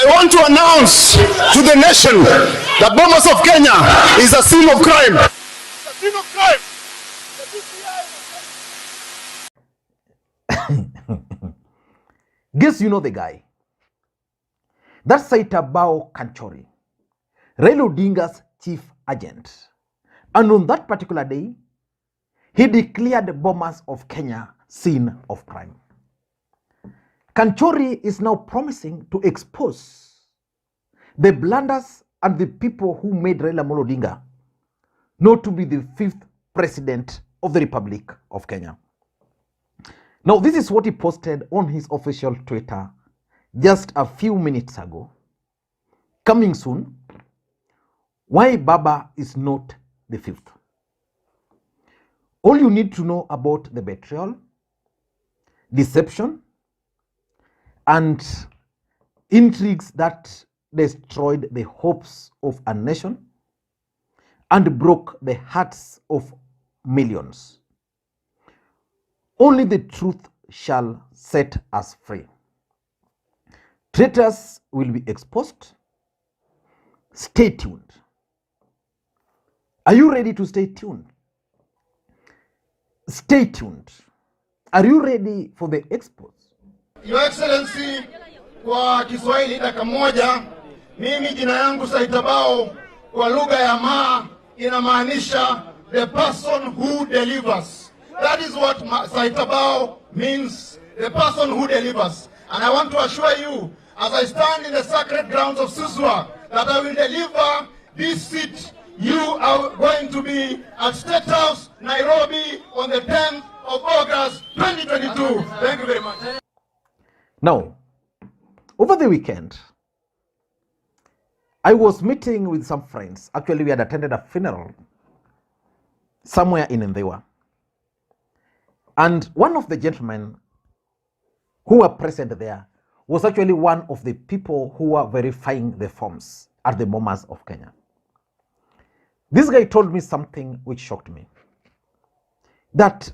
I want to announce to the nation that Bomas of Kenya is a scene of crime. It's a scene of crime. Guess you know the guy. That's Saitabao Kanchori, Raila Odinga's chief agent. And on that particular day, he declared Bomas of Kenya scene of crime. Kanchori is now promising to expose the blunders and the people who made Raila Amolo Odinga not to be the fifth president of the Republic of Kenya. Now, this is what he posted on his official Twitter just a few minutes ago. Coming soon, why Baba is not the fifth. All you need to know about the betrayal, deception, and intrigues that destroyed the hopes of a nation and broke the hearts of millions. Only the truth shall set us free. Traitors will be exposed. Stay tuned. Are you ready to stay tuned? Stay tuned. Are you ready for the expose? Your Excellency, kwa Kiswahili dakika moja, mimi jina yangu Saitabao kwa lugha ya Maa inamaanisha the person who delivers. That is what Saitabao means, the person who delivers. And I want to assure you, as I stand in the sacred grounds of Suswa, that I will deliver this seat. You are going to be at State House, Nairobi, on the 10th of August, 2022. Thank you very much. Now, over the weekend, I was meeting with some friends. Actually, we had attended a funeral somewhere in Ndewa. And one of the gentlemen who were present there was actually one of the people who were verifying the forms at the Bomas of Kenya. This guy told me something which shocked me. That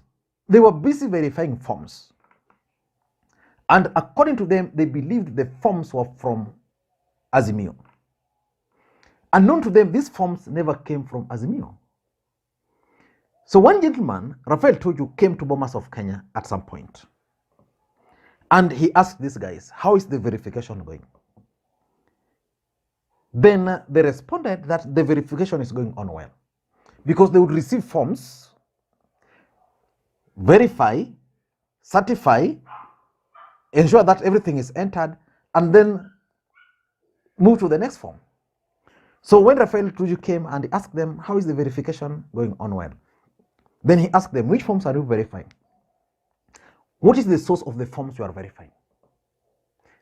they were busy verifying forms. And according to them, they believed the forms were from Azimio. Unknown to them, these forms never came from Azimio. So one gentleman, Raphael Tuju, came to Bomas of Kenya at some point. And he asked these guys, how is the verification going? Then they responded that the verification is going on well. Because they would receive forms, verify, certify, ensure that everything is entered, and then move to the next form. So when Raphael Tuju came and asked them, how is the verification going on well? Then he asked them, which forms are you verifying? What is the source of the forms you are verifying?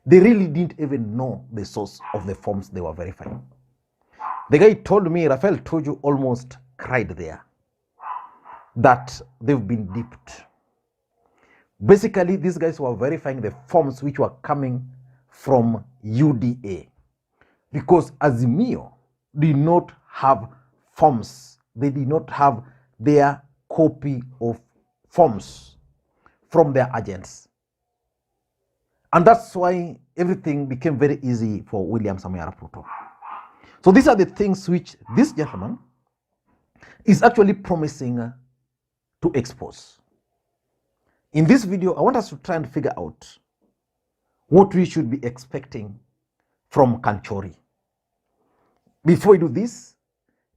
They really didn't even know the source of the forms they were verifying. The guy told me, Raphael Tuju almost cried there, that they've been duped. Basically, these guys were verifying the forms which were coming from UDA, because Azimio did not have forms. They did not have their copy of forms from their agents. And that's why everything became very easy for William Samoei Arap Ruto. So these are the things which this gentleman is actually promising to expose. In this video, I want us to try and figure out what we should be expecting from Kanchori. Before we do this,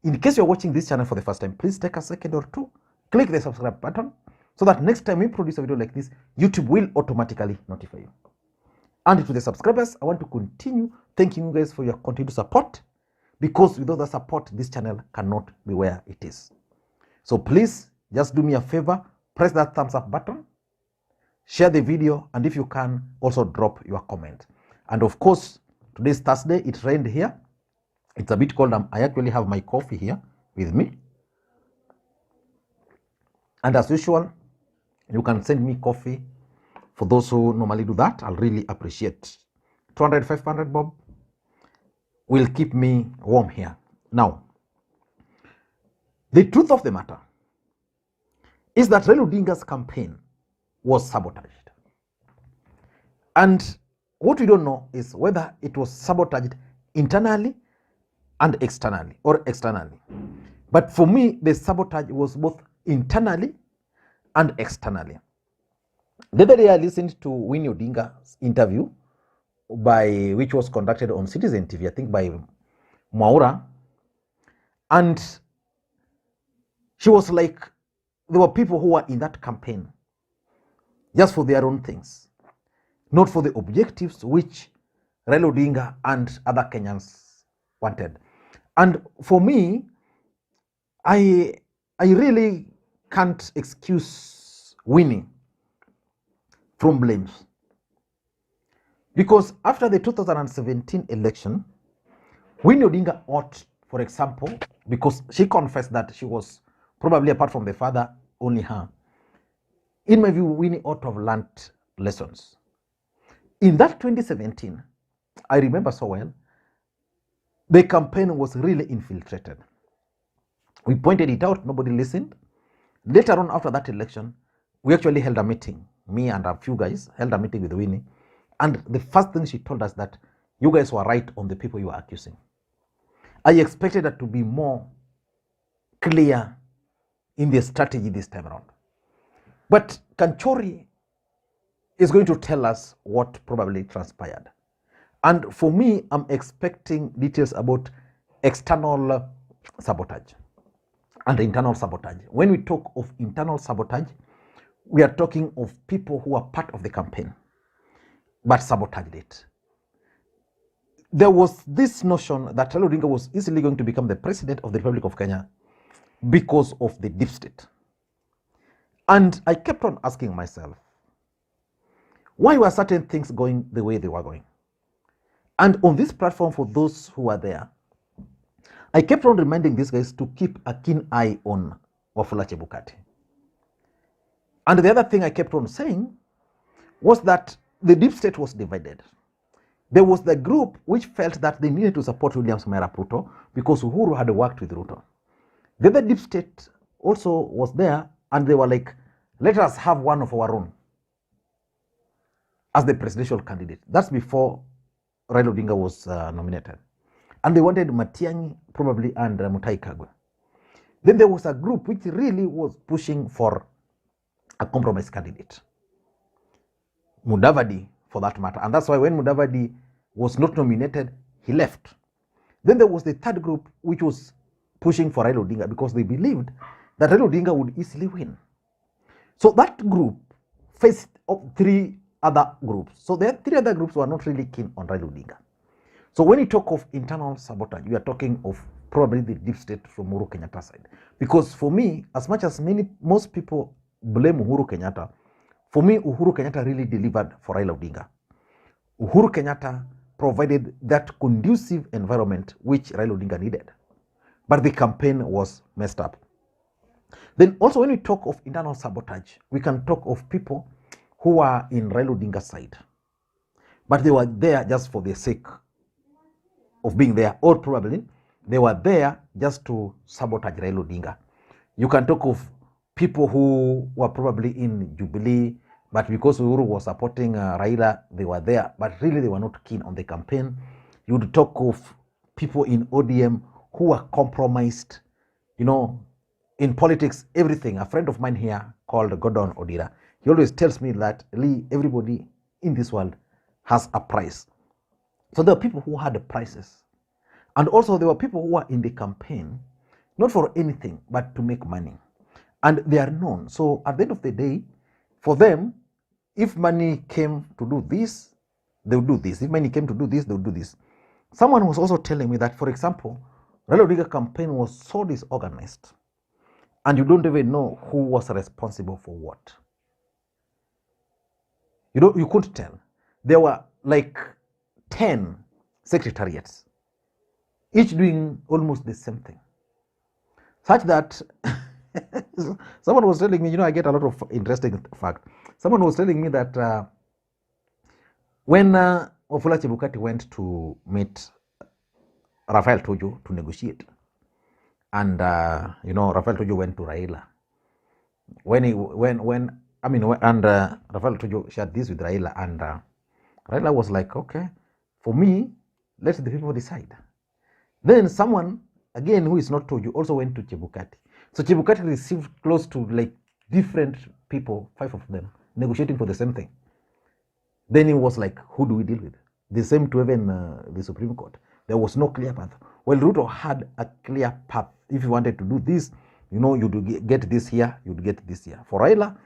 in case you're watching this channel for the first time, please take a second or two, click the subscribe button, so that next time we produce a video like this, YouTube will automatically notify you. And to the subscribers, I want to continue thanking you guys for your continued support, because without the support, this channel cannot be where it is. So please, just do me a favor, press that thumbs up button, share the video, and if you can, also drop your comment. And of course, today's Thursday, it rained here. It's a bit cold. I actually have my coffee here with me. And as usual, you can send me coffee. For those who normally do that, I'll really appreciate. 200, 500 bob will keep me warm here. Now, the truth of the matter is that Raila Odinga's campaign was sabotaged. And what we don't know is whether it was sabotaged internally and externally, or externally. But for me, the sabotage was both internally and externally. The other day I listened to Winnie Odinga's interview, which was conducted on Citizen TV, I think by Mwaura, and she was like, there were people who were in that campaign just for their own things, not for the objectives which Raila Odinga and other Kenyans wanted. And for me, I really can't excuse Winnie from blames, because after the 2017 election, Winnie Odinga ought, for example, because she confessed that she was probably, apart from the father, only her. In my view, Winnie ought to have learned lessons. In that 2017, I remember so well, the campaign was really infiltrated. We pointed it out, nobody listened. Later on, after that election, we actually held a meeting. Me and a few guys held a meeting with Winnie. And the first thing she told us that you guys were right on the people you were accusing. I expected her to be more clear in their strategy this time around. But Kanchori is going to tell us what probably transpired. And for me, I'm expecting details about external sabotage and internal sabotage. When we talk of internal sabotage, we are talking of people who are part of the campaign but sabotaged it. There was this notion that Raila Odinga was easily going to become the president of the Republic of Kenya because of the deep state. And I kept on asking myself, why were certain things going the way they were going? And on this platform, for those who are there, I kept on reminding these guys to keep a keen eye on Wafula Chebukati. And the other thing I kept on saying was that the deep state was divided. There was the group which felt that they needed to support William Samoei Arap Ruto because Uhuru had worked with Ruto. The other deep state also was there, and they were like, let us have one of our own as the presidential candidate. That's before Raila Odinga was nominated. And they wanted Matiang'i probably and Mutahi Kagwe. Then there was a group which really was pushing for a compromise candidate, Mudavadi for that matter. And that's why when Mudavadi was not nominated, he left. Then there was the third group which was pushing for Raila Odinga because they believed that Raila Odinga would easily win. So that group faced three other groups. So the three other groups were not really keen on Raila Odinga. So when you talk of internal sabotage, you are talking of probably the deep state from Uhuru Kenyatta side. Because for me, as much as most people blame Uhuru Kenyatta, for me, Uhuru Kenyatta really delivered for Raila Odinga. Uhuru Kenyatta provided that conducive environment which Raila Odinga needed. But the campaign was messed up. Then also when we talk of internal sabotage, we can talk of people who are in Raila Odinga's side. But they were there just for the sake of being there, or probably they were there just to sabotage Raila Odinga. You can talk of people who were probably in Jubilee, but because Uhuru was supporting Raila, they were there, but really they were not keen on the campaign. You would talk of people in ODM who were compromised. You know, in politics, everything. A friend of mine here called Gordon Odira, he always tells me that everybody in this world has a price. So there are people who had prices. And also there were people who were in the campaign, not for anything, but to make money. And they are known. So at the end of the day, for them, if money came to do this, they would do this. If money came to do this, they would do this. Someone was also telling me that, for example, Raila Odinga campaign was so disorganized, and you don't even know who was responsible for what. You couldn't tell. There were like 10 secretariats, each doing almost the same thing. Such that someone was telling me, I get a lot of interesting fact. Someone was telling me that when Wafula Chebukati went to meet Raphael Tuju to negotiate, and Raphael Tuju went to Raila. And Raphael Tuju shared this with Raila, and Raila was like, okay, for me, let the people decide. Then someone, again, who is not told you, also went to Chebukati. So Chebukati received close to like different people, 5 of them, negotiating for the same thing. Then it was like, who do we deal with? The same to even the Supreme Court. There was no clear path. Well, Ruto had a clear path. If you wanted to do this, you know, you'd get this here, you'd get this here. For Raila,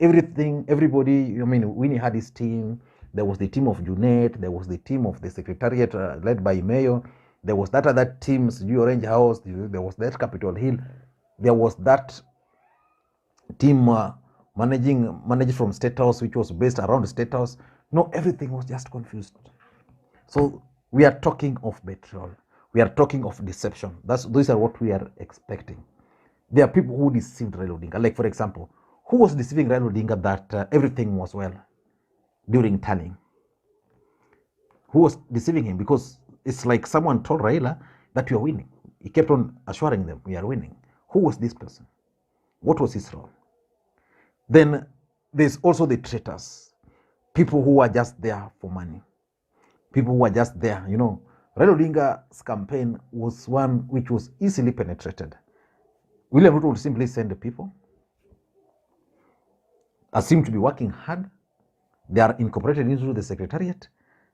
everything, everybody, I mean, Winnie had his team. There was the team of Junet. There was the team of the Secretariat led by Mayo. There was that other team, Orange House. There was that Capitol Hill. There was that team managed from State House, which was based around the State House. No, everything was just confused. So we are talking of betrayal. We are talking of deception. Those are what we are expecting. There are people who deceived Raila Odinga. Like, for example, who was deceiving Raila Odinga that everything was well during tallying? Who was deceiving him? Because it's like someone told Raila that you are winning. He kept on assuring them, we are winning. Who was this person? What was his role? Then there's also the traitors. People who are just there for money. People who are just there, you know. Raila Odinga's campaign was one which was easily penetrated. William Ruto would simply send the people, seem to be working hard. They are incorporated into the Secretariat.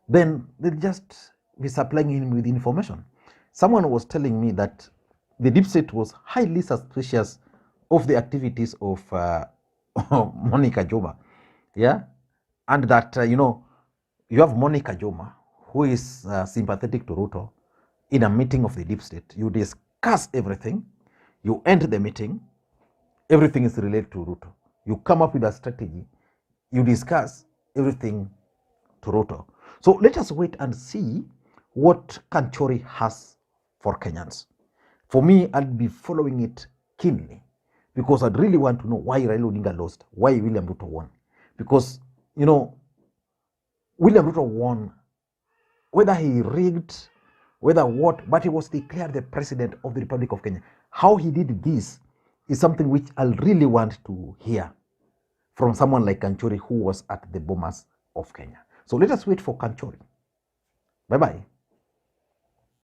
Then they'll just be supplying him with information. Someone was telling me that the deep state was highly suspicious of the activities of Monica Joma. Yeah? And that, you know, you have Monica Joma, who is sympathetic to Ruto, in a meeting of the deep state. You discuss everything. You end the meeting. Everything is related to Ruto. You come up with a strategy. You discuss everything to Ruto. So let us wait and see what Kanchori has for Kenyans. For me, I'll be following it keenly because I'd really want to know why Raila Odinga lost, why William Ruto won. Because, you know, William Ruto won, whether he rigged, whether what, but he was declared the president of the Republic of Kenya. How he did this is something which I'll really want to hear from someone like Kanchori, who was at the Bomas of Kenya. So let us wait for Kanchori. Bye-bye.